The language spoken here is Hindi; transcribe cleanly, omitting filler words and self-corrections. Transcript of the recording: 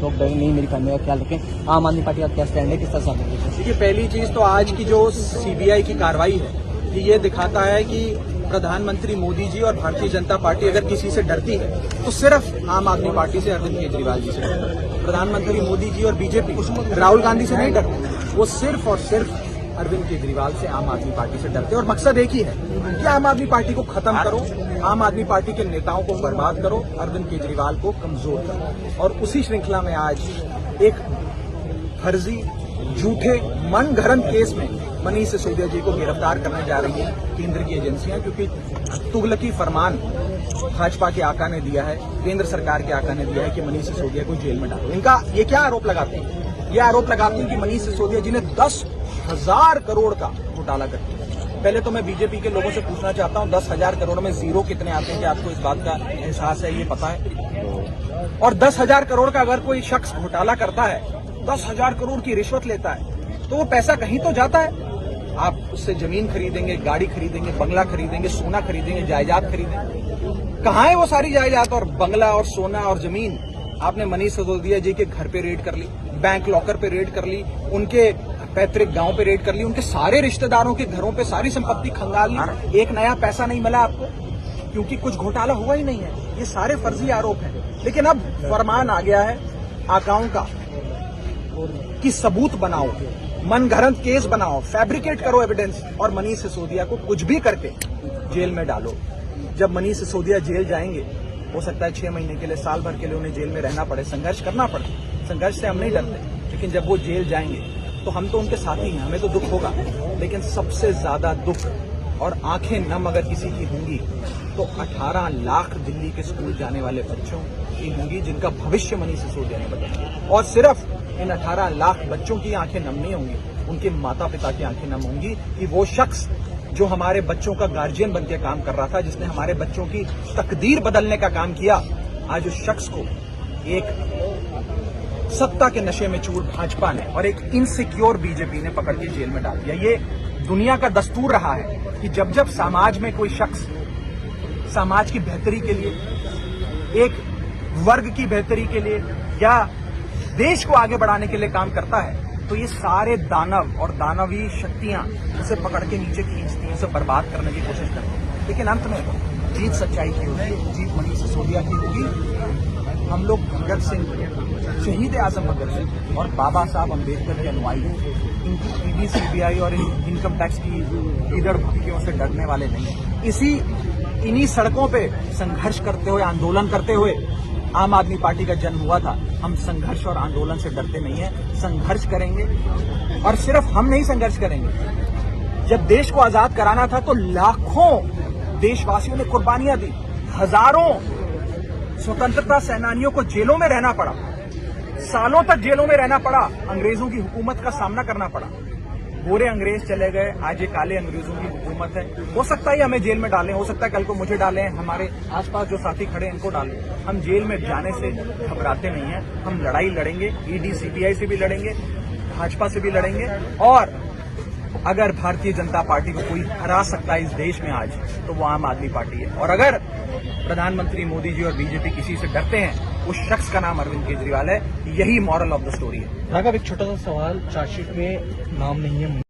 लोग डरे नहीं, मेरी फैमिली का ख्याल रखें। आम आदमी पार्टी का क्या स्टैंड है, किस तरह से आप देखें? देखिए, पहली चीज तो आज की जो सीबीआई की कार्रवाई है ये दिखाता है कि प्रधानमंत्री मोदी जी और भारतीय जनता पार्टी अगर किसी से डरती है तो सिर्फ आम आदमी पार्टी से, अरविंद केजरीवाल जी से डरती है। प्रधानमंत्री मोदी जी और बीजेपी राहुल गांधी से नहीं डरते, वो सिर्फ और सिर्फ अरविंद केजरीवाल से, आम आदमी पार्टी से डरते हैं। और मकसद एक ही है कि आम आदमी पार्टी को खत्म करो, आम आदमी पार्टी के नेताओं को बर्बाद करो, अरविंद केजरीवाल को कमजोर करो। और उसी श्रृंखला में आज एक फर्जी, झूठे, मनगढ़ंत केस में मनीष सिसोदिया जी को गिरफ्तार करने जा रही है केंद्र की एजेंसियां, क्योंकि तुगलकी फरमान भाजपा के आका ने दिया है, केंद्र सरकार के आका ने दिया है कि मनीष सिसोदिया को जेल में डालो। इनका ये क्या आरोप लगाते हैं? ये आरोप लगाते हैं कि मनीष सिसोदिया जी ने 10,000 करोड़ का घोटाला कर दिया। पहले तो मैं बीजेपी के लोगों से पूछना चाहता हूं, 10,000 करोड़ में जीरो कितने आते हैं? क्या आपको इस बात का एहसास है, ये पता है? और 10,000 करोड़ का अगर कोई शख्स घोटाला करता है, 10,000 करोड़ की रिश्वत लेता है, तो वो पैसा कहीं तो जाता है। आप उससे जमीन खरीदेंगे, गाड़ी खरीदेंगे, बंगला खरीदेंगे, सोना खरीदेंगे, जायदाद खरीदेंगे। कहाँ है वो सारी जायदाद और बंगला और सोना और जमीन? आपने मनीष सिसोदिया जी के घर पे रेड कर ली, बैंक लॉकर पे रेड कर ली, उनके पैतृक गांव पे रेड कर ली, उनके सारे रिश्तेदारों के घरों पे सारी संपत्ति खंगाल ली। एक नया पैसा नहीं मिला आपको, क्योंकि कुछ घोटाला हुआ ही नहीं है। ये सारे फर्जी आरोप हैं। लेकिन अब फरमान आ गया है आकाओं का कि सबूत बनाओ, मनगढ़ंत केस बनाओ, फैब्रिकेट करो एविडेंस और मनीष सिसोदिया को कुछ भी करके जेल में डालो। जब मनीष सिसोदिया जेल जाएंगे, हो सकता है 6 महीने के लिए, साल भर के लिए उन्हें जेल में रहना पड़े, संघर्ष करना पड़े। संघर्ष से हम नहीं डरते, लेकिन जब वो जेल जाएंगे तो हम तो उनके साथी हैं, हमें तो दुख होगा। लेकिन सबसे ज्यादा दुख और आंखें नम अगर किसी की होंगी तो 18 लाख दिल्ली के स्कूल जाने वाले बच्चों की होंगी, जिनका भविष्य मनीष सिसोदिया ने बदला। और सिर्फ इन 18 लाख बच्चों की आंखें नम नहीं होंगी, उनके माता पिता की आंखें नम होंगी कि वो शख्स जो हमारे बच्चों का गार्जियन बनकर काम कर रहा था, जिसने हमारे बच्चों की तकदीर बदलने का काम किया, आज उस शख्स को एक सत्ता के नशे में चूर भाजपा ने और एक इनसिक्योर बीजेपी ने पकड़ के जेल में डाल दिया। ये दुनिया का दस्तूर रहा है कि जब जब समाज में कोई शख्स समाज की बेहतरी के लिए, एक वर्ग की बेहतरी के लिए या देश को आगे बढ़ाने के लिए काम करता है, तो ये सारे दानव और दानवी शक्तियां उसे पकड़ के नीचे खींचती हैं, उसे बर्बाद करने की कोशिश करती हैं। लेकिन अंत में जीत सच्चाई की होगी, जीत मनीष सिसोदिया की होगी। हम लोग भगत सिंह, शहीद आजम भगत सिंह और बाबा साहब अम्बेडकर के अनुयायी हैं। इनकी ईडी, सीबीआई और इनकम टैक्स की ईदड़ भक्तियों से डरने वाले नहीं हैं। इन्हीं सड़कों पे संघर्ष करते हुए, आंदोलन करते हुए आम आदमी पार्टी का जन्म हुआ था। हम संघर्ष और आंदोलन से डरते नहीं हैं, संघर्ष करेंगे। और सिर्फ हम नहीं संघर्ष करेंगे, जब देश को आजाद कराना था तो लाखों देशवासियों ने कुर्बानियां दी, हजारों स्वतंत्रता सेनानियों को जेलों में रहना पड़ा, सालों तक जेलों में रहना पड़ा, अंग्रेजों की हुकूमत का सामना करना पड़ा। गोरे अंग्रेज चले गए, आज ये काले अंग्रेजों की हुकूमत है। हो सकता है हमें जेल में डालें, हो सकता है कल को मुझे डालें, हमारे आसपास जो साथी खड़े हैं इनको डालें। हम जेल में जाने से घबराते नहीं हैं, हम लड़ाई लड़ेंगे, ईडी सीबीआई से भी लड़ेंगे, भाजपा से भी लड़ेंगे। और अगर भारतीय जनता पार्टी को कोई हरा सकता है इस देश में आज, तो वो आम आदमी पार्टी है। और अगर प्रधानमंत्री मोदी जी और बीजेपी किसी से डरते हैं, उस शख्स का नाम अरविंद केजरीवाल है। यही मॉरल ऑफ द स्टोरी है। राघव, एक छोटा सा सवाल, चार्जशीट में नाम नहीं है